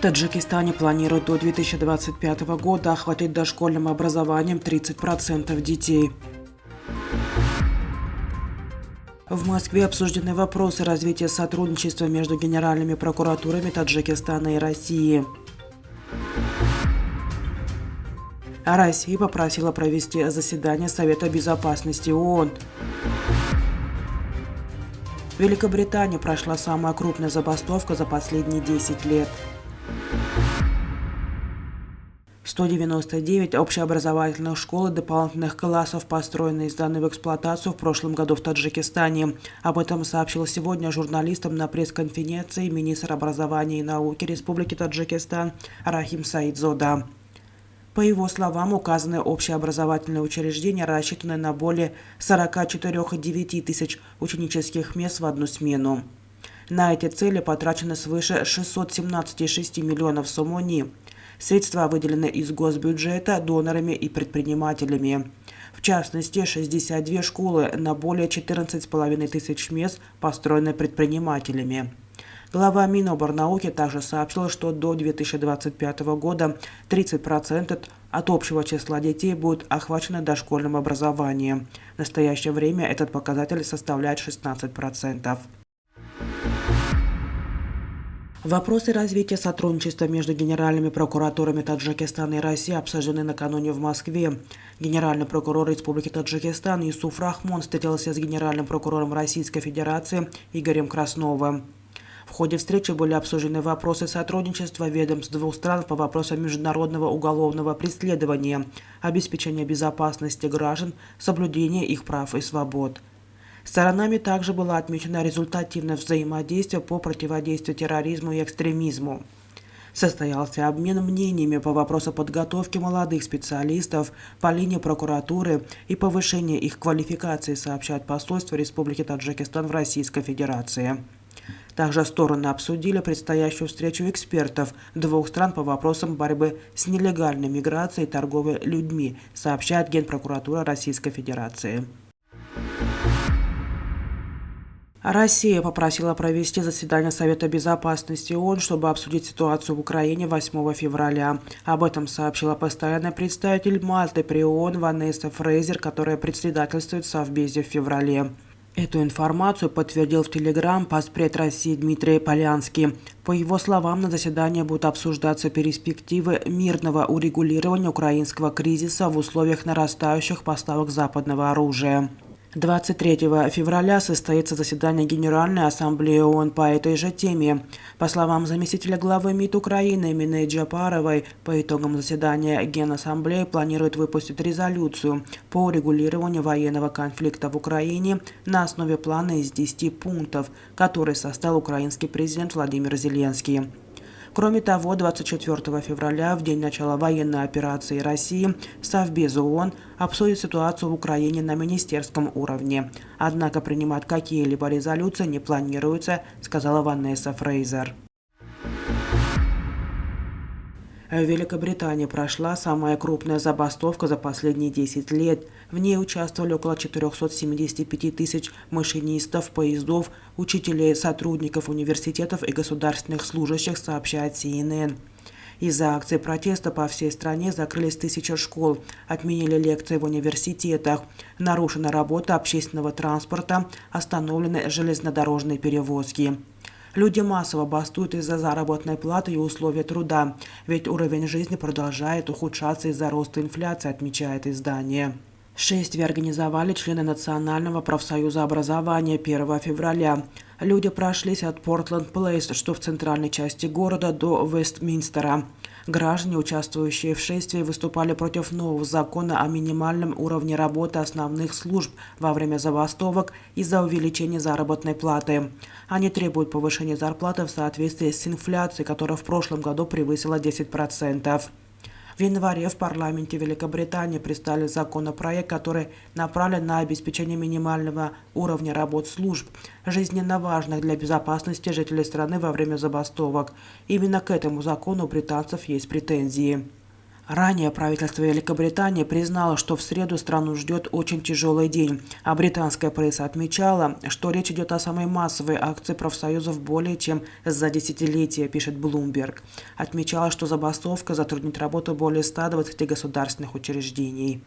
Таджикистане планируют до 2025 года охватить дошкольным образованием 30% детей. В Москве обсуждены вопросы развития сотрудничества между генеральными прокуратурами Таджикистана и России. Россия попросила провести заседание Совета Безопасности ООН. В Великобритании прошла самая крупная забастовка за последние 10 лет. 199 общеобразовательных школ и дополнительных классов построены и сданы в эксплуатацию в прошлом году в Таджикистане. Об этом сообщил сегодня журналистам на пресс-конференции министр образования и науки Республики Таджикистан Рахим Саидзода. По его словам, указанные общеобразовательные учреждения рассчитаны на более 44,9 тысяч ученических мест в одну смену. На эти цели потрачено свыше 617,6 миллионов сомони. Средства выделены из госбюджета, донорами и предпринимателями. В частности, 62 школы на более 14,5 тысяч мест построены предпринимателями. Глава Миноборнауки также сообщил, что до 2025 года 30% от общего числа детей будут охвачены дошкольным образованием. В настоящее время этот показатель составляет 16%. Вопросы развития сотрудничества между генеральными прокуратурами Таджикистана и России обсуждены накануне в Москве. Генеральный прокурор Республики Таджикистан Юсуф Рахмон встретился с генеральным прокурором Российской Федерации Игорем Красновым. В ходе встречи были обсуждены вопросы сотрудничества ведомств двух стран по вопросам международного уголовного преследования, обеспечения безопасности граждан, соблюдения их прав и свобод. Сторонами также было отмечено результативное взаимодействие по противодействию терроризму и экстремизму. Состоялся обмен мнениями по вопросу подготовки молодых специалистов по линии прокуратуры и повышения их квалификации, сообщает посольство Республики Таджикистан в Российской Федерации. Также стороны обсудили предстоящую встречу экспертов двух стран по вопросам борьбы с нелегальной миграцией и торговлей людьми, сообщает Генпрокуратура Российской Федерации. Россия попросила провести заседание Совета Безопасности ООН, чтобы обсудить ситуацию в Украине 8 февраля. Об этом сообщила постоянный представитель Мальты при ООН Ванесса Фрейзер, которая председательствует в Совбезе в феврале. Эту информацию подтвердил в Телеграм постпред России Дмитрий Полянский. По его словам, на заседании будут обсуждаться перспективы мирного урегулирования украинского кризиса в условиях нарастающих поставок западного оружия. 23 февраля состоится заседание Генеральной Ассамблеи ООН по этой же теме. По словам заместителя главы МИД Украины Минеи Джапаровой, по итогам заседания Генассамблеи планирует выпустить резолюцию по урегулированию военного конфликта в Украине на основе плана из 10 пунктов, который составил украинский президент Владимир Зеленский. Кроме того, 24 февраля, в день начала военной операции России, Совбез ООН обсудит ситуацию в Украине на министерском уровне. Однако принимать какие-либо резолюции не планируется, сказала Ванесса Фрейзер. В Великобритании прошла самая крупная забастовка за последние 10 лет. В ней участвовали около 475 тысяч машинистов, поездов, учителей, сотрудников университетов и государственных служащих, сообщает CNN. Из-за акций протеста по всей стране закрылись тысячи школ, отменили лекции в университетах, нарушена работа общественного транспорта, остановлены железнодорожные перевозки. Люди массово бастуют из-за заработной платы и условий труда, ведь уровень жизни продолжает ухудшаться из-за роста инфляции, отмечает издание. Шествие организовали члены Национального профсоюза образования 1 февраля. Люди прошлись от Портленд-Плейс, что в центральной части города, до Вестминстера. Граждане, участвующие в шествии, выступали против нового закона о минимальном уровне работы основных служб во время забастовок из-за увеличения заработной платы. Они требуют повышения зарплаты в соответствии с инфляцией, которая в прошлом году превысила 10%. В январе в парламенте Великобритании представили законопроект, который направлен на обеспечение минимального уровня работ служб, жизненно важных для безопасности жителей страны во время забастовок. Именно к этому закону у британцев есть претензии. Ранее правительство Великобритании признало, что в среду страну ждет очень тяжелый день, а британская пресса отмечала, что речь идет о самой массовой акции профсоюзов более чем за десятилетие, пишет Bloomberg. Отмечала, что забастовка затруднит работу более 120 государственных учреждений.